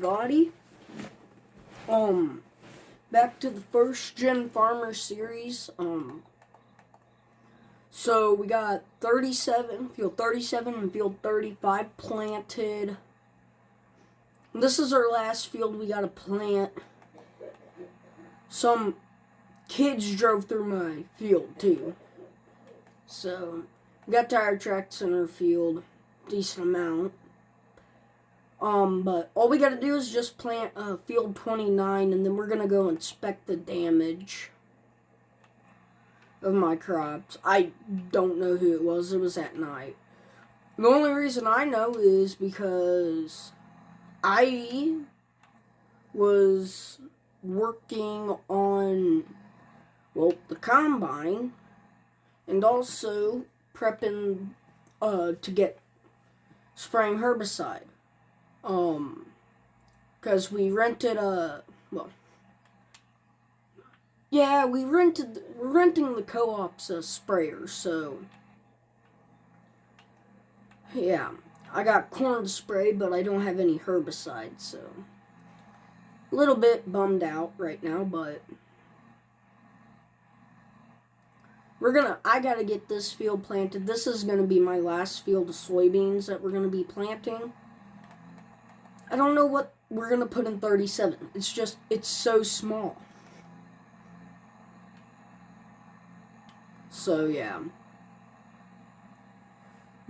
everybody. Back to the first Gen Farmer series. So we got field 37 and field 35 planted. This is our last field we gotta plant. Some kids drove through my field too. So we got tire tracks in our field, decent amount. But all we gotta do is just plant field 29, and then we're gonna go inspect the damage of my crops. I don't know who it was. It was at night. The only reason I know is because I was working on, the combine, and also prepping to get spraying herbicide. Because we rented we're renting the co-op's sprayer, so, yeah, I got corn to spray, but I don't have any herbicide, so, a little bit bummed out right now, but I gotta get this field planted. This is gonna be my last field of soybeans that we're gonna be planting. I don't know what we're going to put in 37. It's so small. So, yeah.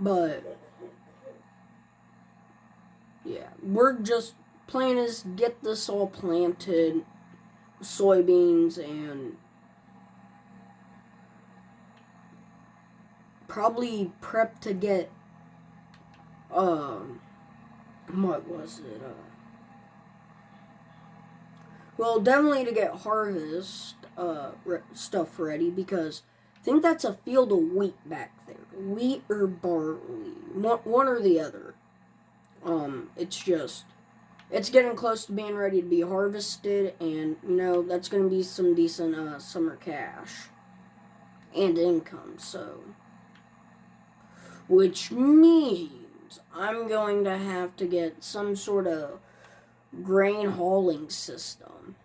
But, yeah. Plan is get this all planted, soybeans, and probably prep to get, what was it? Definitely to get harvest stuff ready, because I think that's a field of wheat back there. Wheat or barley. One or the other. It's getting close to being ready to be harvested, and, that's going to be some decent summer cash and income, so. Which means I'm going to have to get some sort of grain hauling system,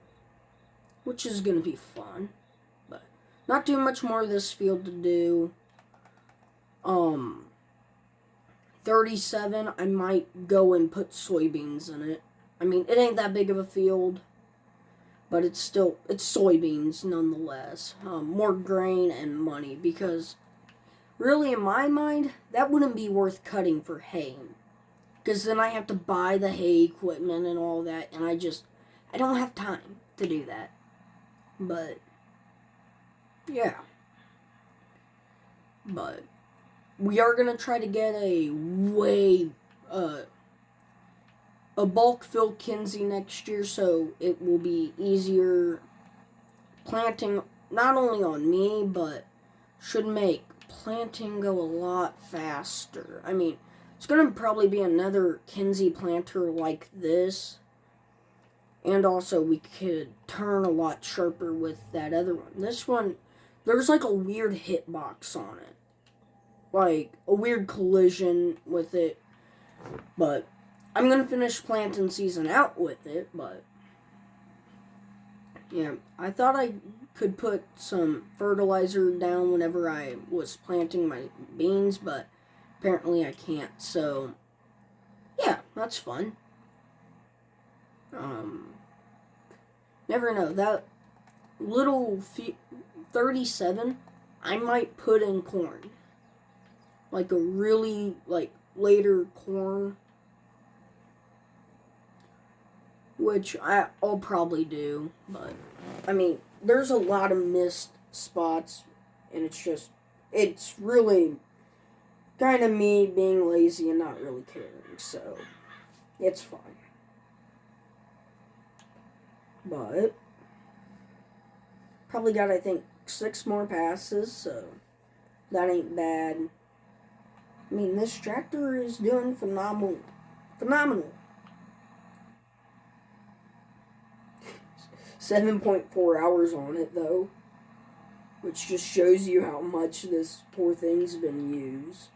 which is going to be fun, but not too much more of this field to do. 37, I might go and put soybeans in it. I mean, it ain't that big of a field, but it's soybeans nonetheless. More grain and money, because really, in my mind, that wouldn't be worth cutting for hay. Because then I have to buy the hay equipment and all that, and I don't have time to do that. But, yeah. But, we are going to try to get a bulk fill Kinsey next year, so it will be easier planting, not only on me, but should make planting go a lot faster. I mean, it's going to probably be another Kinsey planter like this. And also, we could turn a lot sharper with that other one. This one, there's like a weird hitbox on it. Like, a weird collision with it. But, I'm going to finish planting season out with it, but yeah, I thought I could put some fertilizer down whenever I was planting my beans, but apparently I can't, so yeah, that's fun. Never know, that little 37, I might put in corn, like a really, later corn, which I'll probably do, but, I mean, there's a lot of missed spots, and it's really kind of me being lazy and not really caring, so it's fine. But, probably got, I think, 6 more passes, so that ain't bad. I mean, this tractor is doing phenomenal. 7.4 hours on it, though, which just shows you how much this poor thing's been used.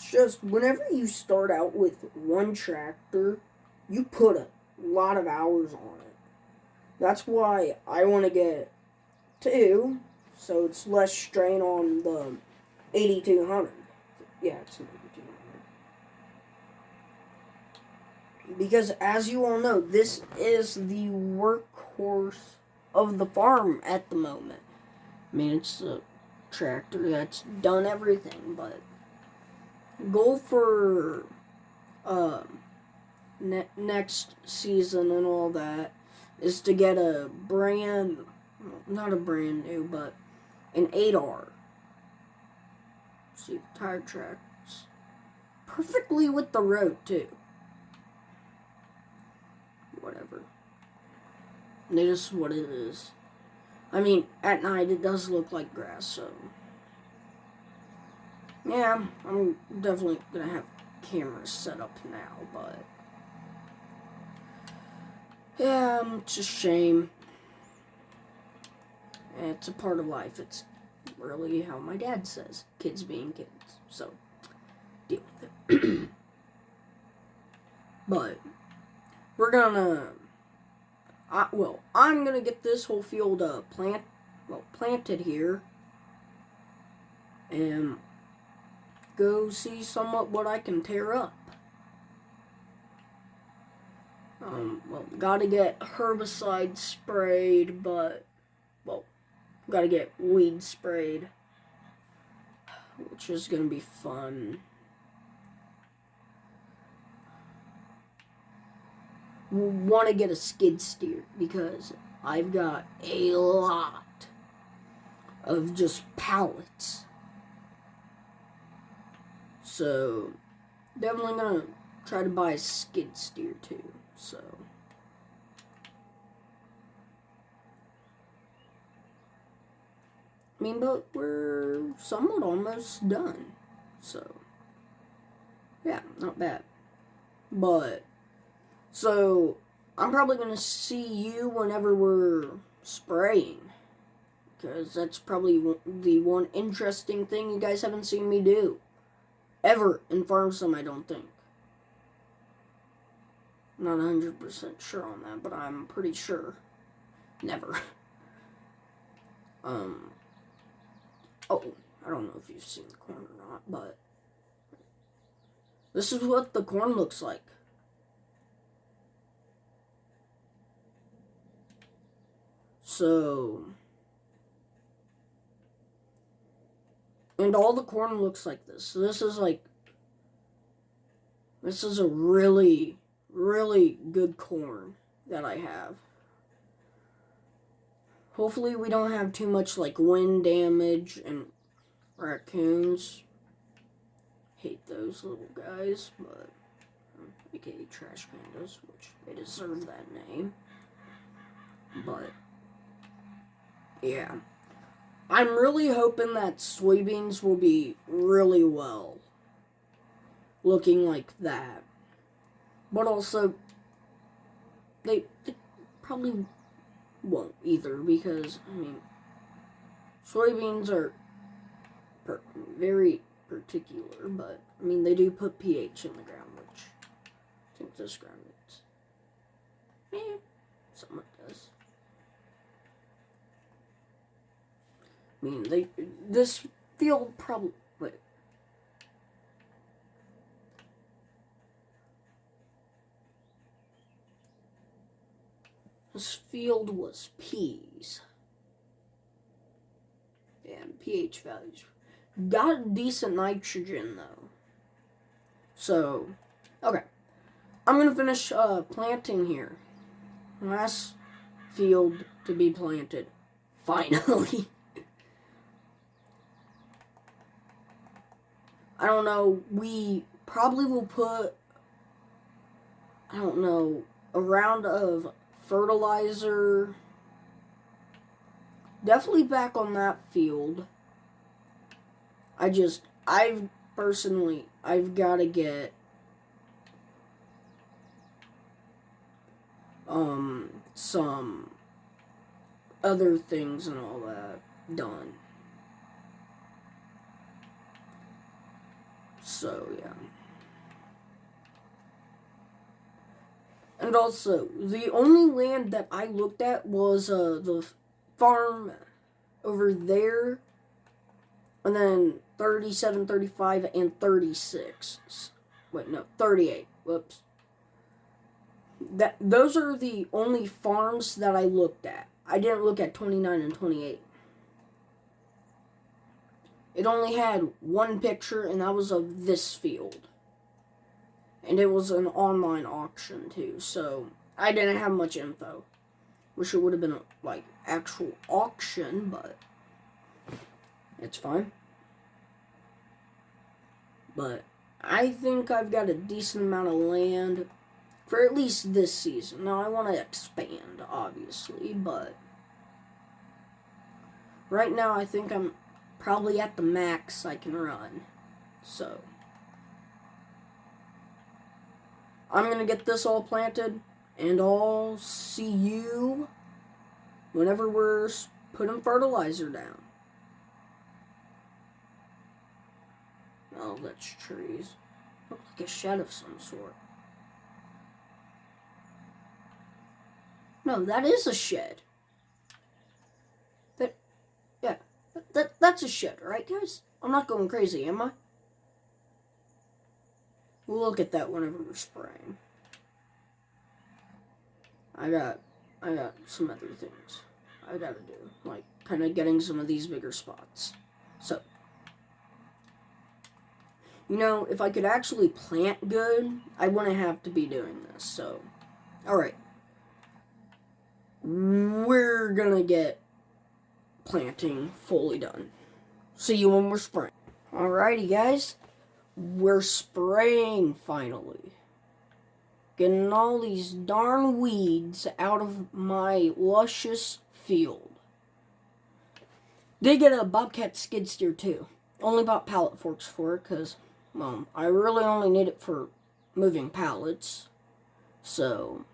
It's just whenever you start out with one tractor, you put a lot of hours on it. That's why I want to get two, so it's less strain on the 8200. Yeah, it's an 8200. Because as you all know, this is the workhorse of the farm at the moment. I mean, it's a tractor that's done everything, but goal for next season and all that is to get a not a brand new, but an 8R. See, tire tracks perfectly with the road too. Whatever. It is what it is. I mean, at night it does look like grass, so yeah, I'm definitely gonna have cameras set up now, but yeah, it's a shame. It's a part of life. It's really how my dad says, kids being kids, so deal with it. But we're gonna I'm gonna get this whole field planted here and go see somewhat what I can tear up. Gotta get herbicide sprayed, but gotta get weed sprayed, which is gonna be fun. Want to get a skid steer because I've got a lot of just pallets. So definitely gonna try to buy a skid steer too. So I mean, but we're somewhat almost done. So yeah, not bad. But so I'm probably gonna see you whenever we're spraying, because that's probably the one interesting thing you guys haven't seen me do ever in Farm Sim, I don't think. I'm not 100% sure on that, but I'm pretty sure. Never. Oh, I don't know if you've seen the corn or not, but this is what the corn looks like. So, and all the corn looks like this. So this is a really, really good corn that I have. Hopefully we don't have too much wind damage and raccoons. Hate those little guys, but aka trash pandas, which they deserve that name. But yeah, I'm really hoping that soybeans will be really well looking like that. But also, they probably won't either, because, I mean, soybeans are very particular, but, I mean, they do put pH in the ground, which I think this ground needs. Somewhat does. I mean, this field probably, this field was peas. And pH values. Got decent nitrogen, though. So, okay. I'm going to finish planting here. Last field to be planted. Finally. I don't know. We probably will put, I don't know, a round of fertilizer definitely back on that field. I've got to get some other things and all that done. So, yeah. And also, the only land that I looked at was the farm over there, and then 37, 35, and 36. Wait, no, 38. Whoops. Those are the only farms that I looked at. I didn't look at 29 and 28. It only had one picture, and that was of this field. And it was an online auction, too, so I didn't have much info. Wish it would have been a, like, actual auction, but it's fine. But I think I've got a decent amount of land for at least this season. Now, I want to expand, obviously, but right now I think I'm probably at the max I can run. So I'm going to get this all planted, and I'll see you whenever we're putting fertilizer down. Oh, that's trees. Looks like a shed of some sort. No, that is a shed. That's a shed, right, guys? I'm not going crazy, am I? We'll look at that whenever we're spraying. I got some other things I gotta do, like kind of getting some of these bigger spots. So, you know, if I could actually plant good, I wouldn't have to be doing this. So, alright. We're gonna get planting fully done. See you when we're spraying. Alrighty, guys. We're spraying finally. Getting all these darn weeds out of my luscious field. Did get a Bobcat skid steer too. Only bought pallet forks for it because, well, I really only need it for moving pallets. So,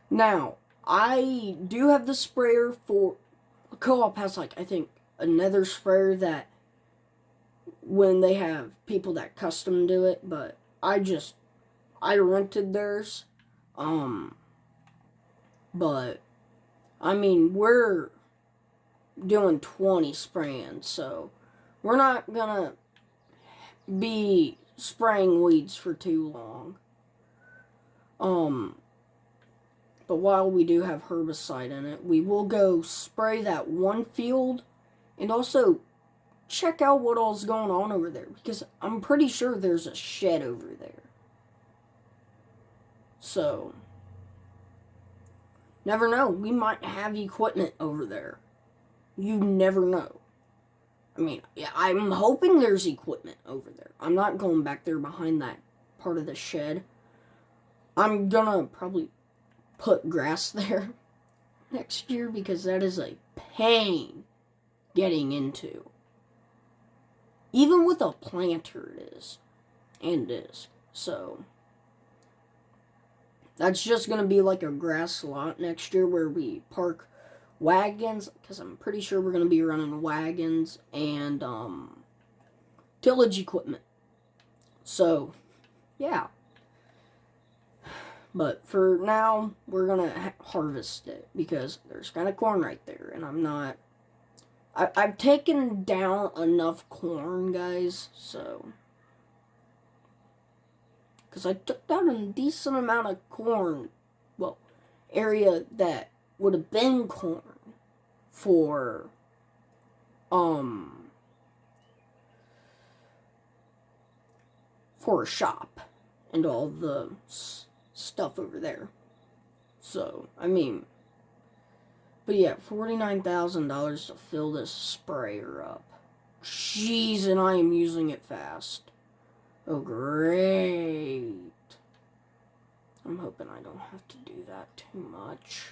now, I do have the sprayer for, Co-op has like, I think, another sprayer that when they have people that custom do it, but I rented theirs. But, I mean, we're doing 20 spraying, so we're not gonna be spraying weeds for too long. But while we do have herbicide in it, we will go spray that one field and also check out what all's going on over there, because I'm pretty sure there's a shed over there. So, never know. We might have equipment over there. You never know. I mean, yeah, I'm hoping there's equipment over there. I'm not going back there behind that part of the shed. I'm gonna probably put grass there next year because that is a pain getting into. Even with a planter it is. And disc. So, that's just going to be like a grass lot next year where we park wagons, because I'm pretty sure we're going to be running wagons and tillage equipment. So, yeah. But for now, we're going to harvest it because there's kind of corn right there, and I'm not... I've taken down enough corn, guys, so... Because I took down a decent amount of corn, well, area that would have been corn for, for a shop and all the stuff over there. So, I mean... But yeah, $49,000 to fill this sprayer up. Jeez, and I am using it fast. Oh, great. I'm hoping I don't have to do that too much.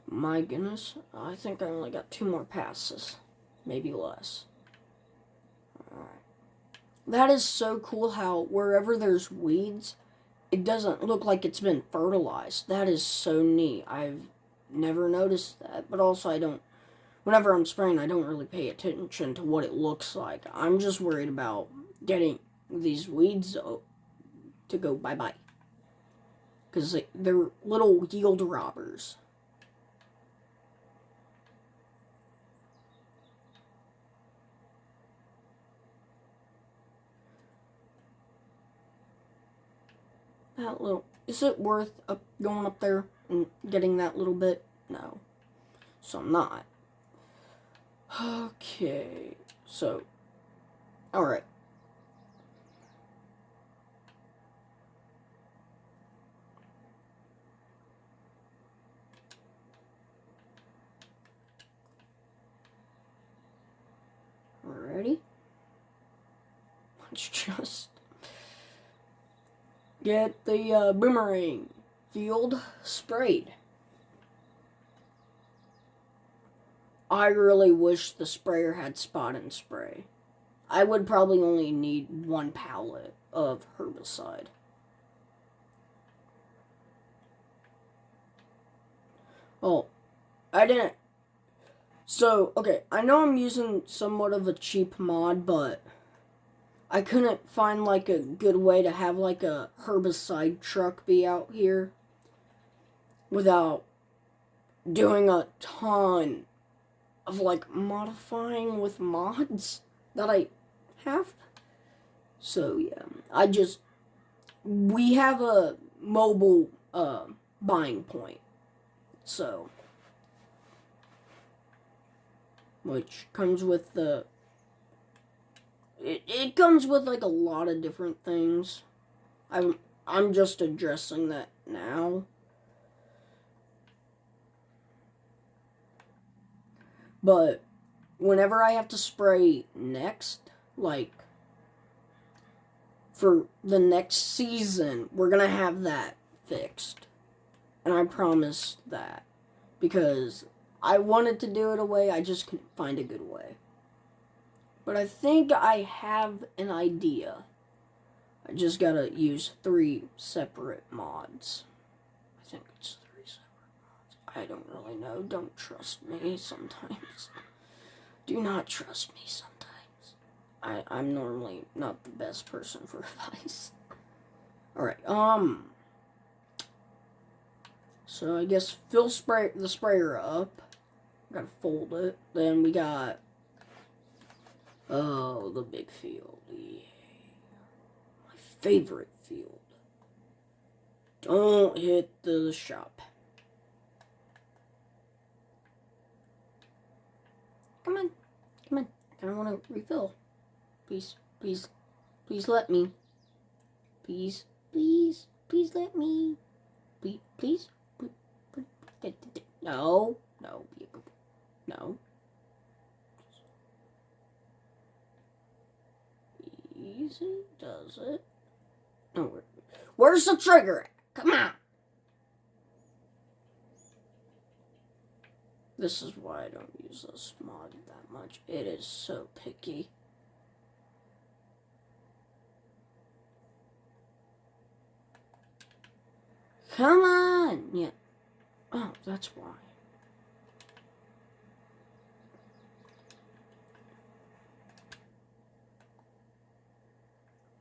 My goodness, I think I only got 2 more passes. Maybe less. That is so cool how wherever there's weeds, it doesn't look like it's been fertilized. That is so neat. I've never noticed that. But also, whenever I'm spraying, I don't really pay attention to what it looks like. I'm just worried about getting these weeds to go bye-bye. Because they're little yield robbers. That little... Is it worth going up there and getting that little bit? No. So I'm not. Okay. So. Alright. Ready? Let's just get the boomerang field sprayed. I really wish the sprayer had spot and spray. I would probably only need 1 pallet of herbicide. Oh, I didn't. So, okay, I know I'm using somewhat of a cheap mod, but I couldn't find like a good way to have like a herbicide truck be out here without doing a ton of like modifying with mods that I have. So yeah, we have a mobile buying point. So which comes with it comes with like a lot of different things. I'm just addressing that now. But whenever I have to spray next, like for the next season, we're gonna have that fixed. And I promise that. Because I wanted to do it a way, I just couldn't find a good way. But I think I have an idea. I just gotta use 3 separate mods. I think it's 3 separate mods. I don't really know. Don't trust me sometimes. Do not trust me sometimes. I'm normally not the best person for advice. Alright, so I guess fill the sprayer up. Gotta fold it. Then we got the big field. Yeah. My favorite field. Don't hit the shop. Come on. Come on. I kind of want to refill. Please, please, please let me. Please, please, please let me. Please, please. No, no, no. Easy does it. No, where's the trigger? Come on. This is why I don't use this mod that much. It is so picky. Come on! Yeah. Oh, that's why.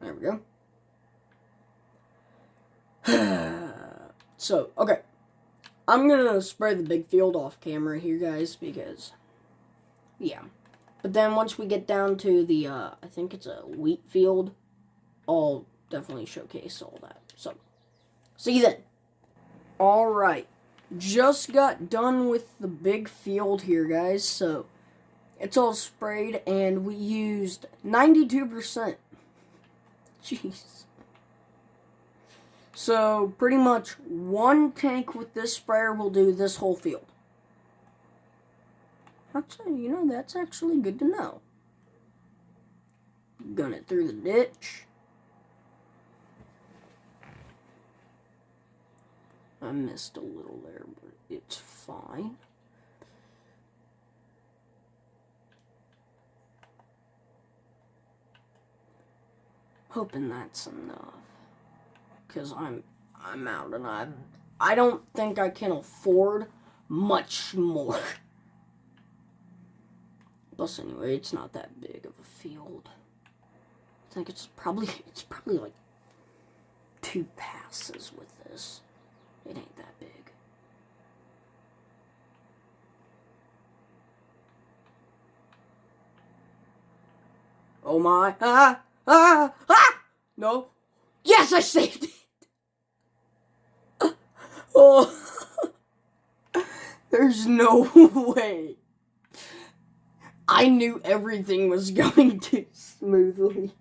There we go. So, okay. I'm gonna spray the big field off camera here, guys, because, yeah. But then once we get down to the, I think it's a wheat field, I'll definitely showcase all that. So, see you then. Alright. Just got done with the big field here, guys, so it's all sprayed, and we used 92%. Jeez. So, pretty much 1 tank with this sprayer will do this whole field. That's actually good to know. Gun it through the ditch. I missed a little there, but it's fine. Hoping that's enough. Because I'm out and I don't think I can afford much more. Plus anyway, it's not that big of a field. I think it's probably like 2 passes with this. It ain't that big. Oh my. No. Yes, I saved it. Oh. There's no way. I knew everything was going too smoothly.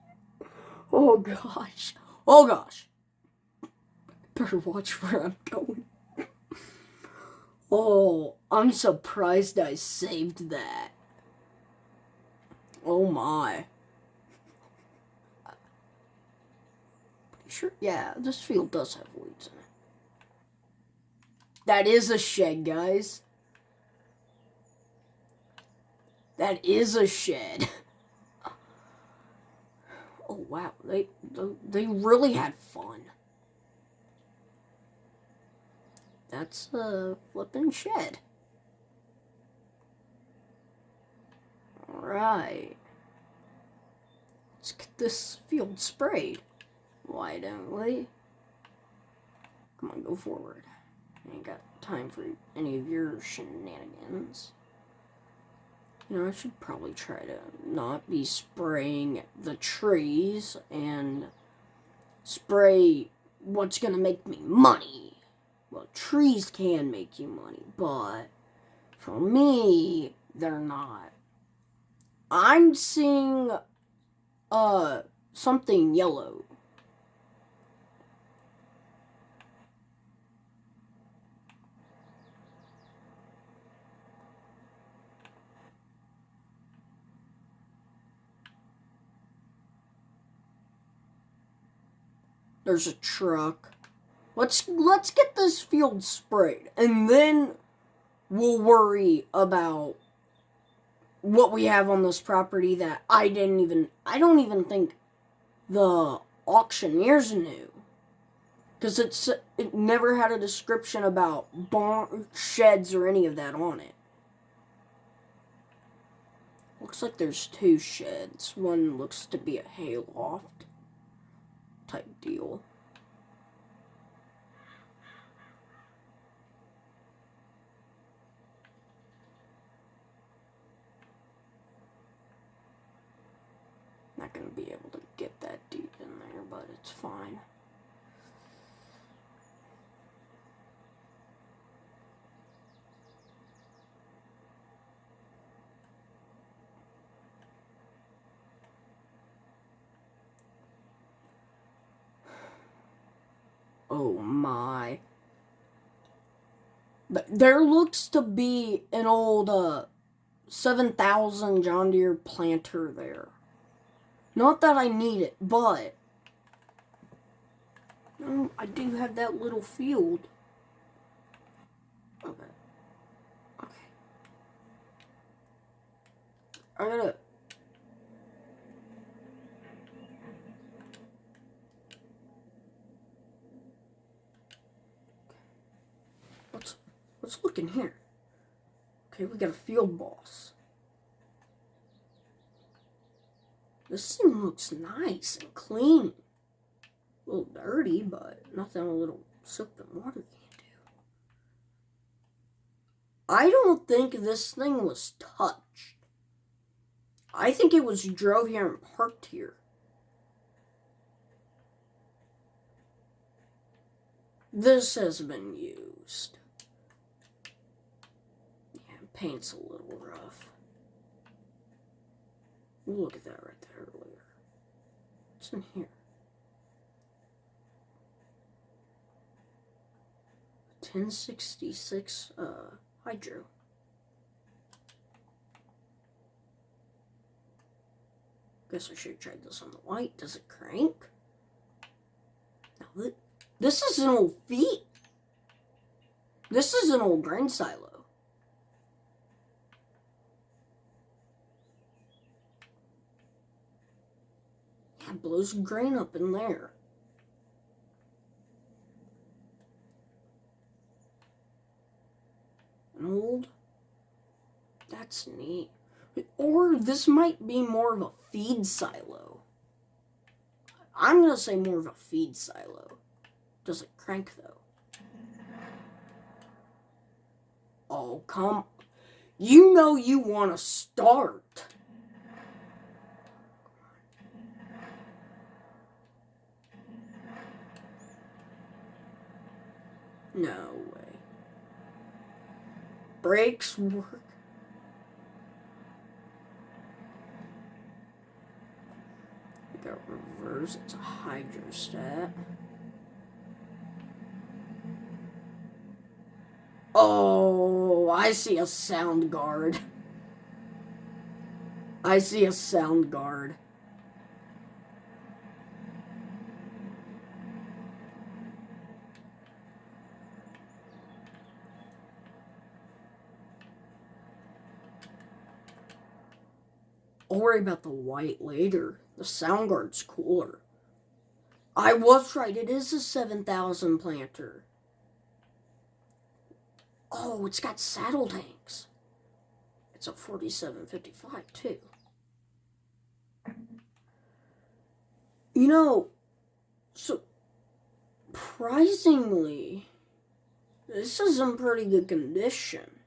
Oh gosh. Oh gosh. Better watch where I'm going. Oh, I'm surprised I saved that. Oh my. Pretty sure, yeah, this field does have weeds in it. That is a shed, guys. That is a shed. Oh wow, they really had fun. That's a flippin' shed. Alright. Let's get this field sprayed. Why don't we? Come on, go forward. I ain't got time for any of your shenanigans. You know, I should probably try to not be spraying the trees and spray what's gonna make me money. Well, trees can make you money, but for me, they're not. I'm seeing, something yellow. There's a truck. Let's get this field sprayed, and then we'll worry about what we have on this property that I don't even think the auctioneers knew. Because it never had a description about barn sheds or any of that on it. Looks like there's 2 sheds. One looks to be a hayloft type deal. Not gonna be able to get that deep in there, but it's fine. Oh my. But there looks to be an old 7000 John Deere planter there. Not that I need it, but I do have that little field. Okay. I gotta... Let's look in here. Okay, we got a field boss. This thing looks nice and clean. A little dirty, but nothing a little soap and water can't do. I don't think this thing was touched. I think it was drove here and parked here. This has been used. Yeah, paint's a little rough. Look at that right there earlier. What's in here? 1066 hydro. Guess I should have tried this on the white. Does it crank? No, this is an old feet. This is an old grain silo. That blows grain up in there. An old. That's neat. Or this might be more of a feed silo. I'm gonna say more of a feed silo. Does it crank though? Oh, come. You know you want to start. No way. Brakes work. We got reverse. It's a hydrostat. Oh, I see a sound guard. I see a sound guard. I'll worry about the white later. The sound guard's cooler. I was right. It is a 7,000 planter. Oh, it's got saddle tanks. It's a 4755 too. You know, surprisingly, this is in pretty good condition.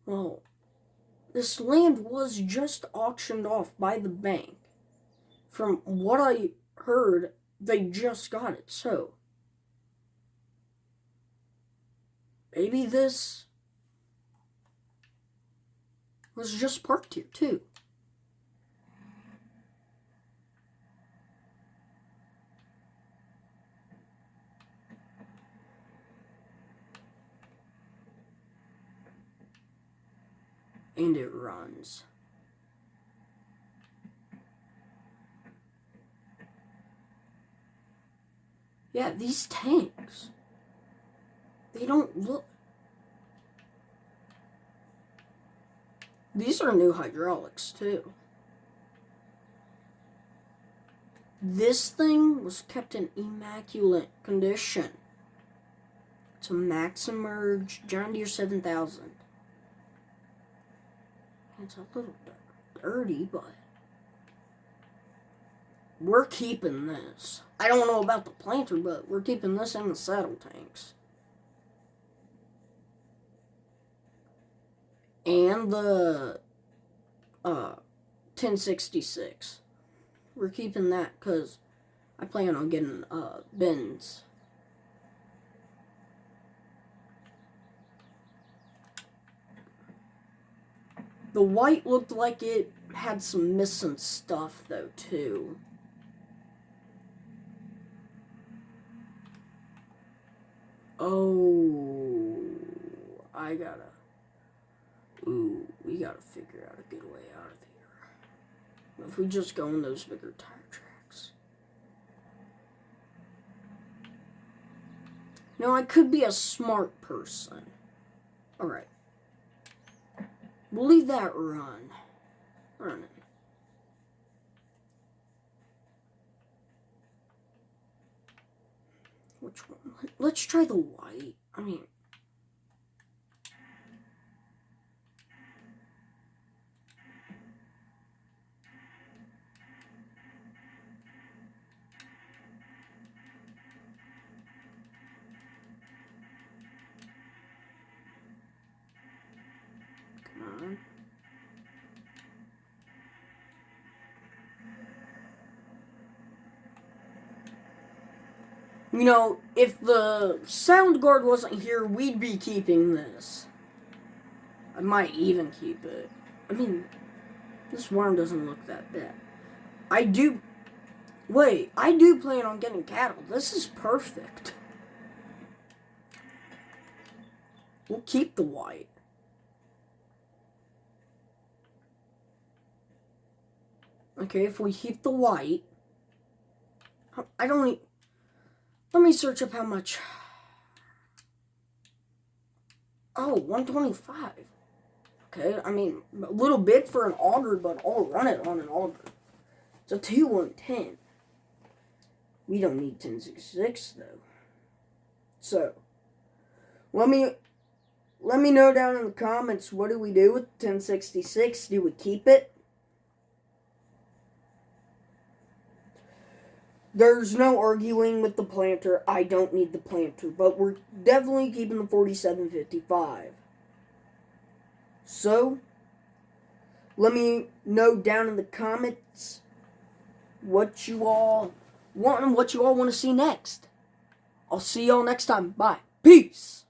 Well, this land was just auctioned off by the bank. From what I heard, they just got it, so maybe this was just parked here, too. And it runs. Yeah, these tanks, they don't look... These are new hydraulics, too. This thing was kept in immaculate condition. It's a Maxemerge John Deere 7000. It's a little dirty, but we're keeping this. I don't know about the planter, but we're keeping this in the saddle tanks. And the 1066. We're keeping that because I plan on getting bins. The white looked like it had some missing stuff, though, too. Oh, we gotta figure out a good way out of here. If we just go on those bigger tire tracks. No, I could be a smart person. Alright. We'll leave that running. Which one? Let's try the white. I mean... Come on. You know, if the sound guard wasn't here, we'd be keeping this. I might even keep it. I mean, this worm doesn't look that bad. I do plan on getting cattle. This is perfect. We'll keep the white. Okay, if we keep the white, let me search up how much Oh, 125. Okay, I mean, a little big for an auger, but I'll run it on an auger. It's a 2-1-10. We don't need 1066 though. So, let me know down in the comments, what do we do with 1066? Do we keep it? There's no arguing with the planter. I don't need the planter, but we're definitely keeping the 4755. So, let me know down in the comments what you all want and what you all want to see next. I'll see y'all next time. Bye. Peace.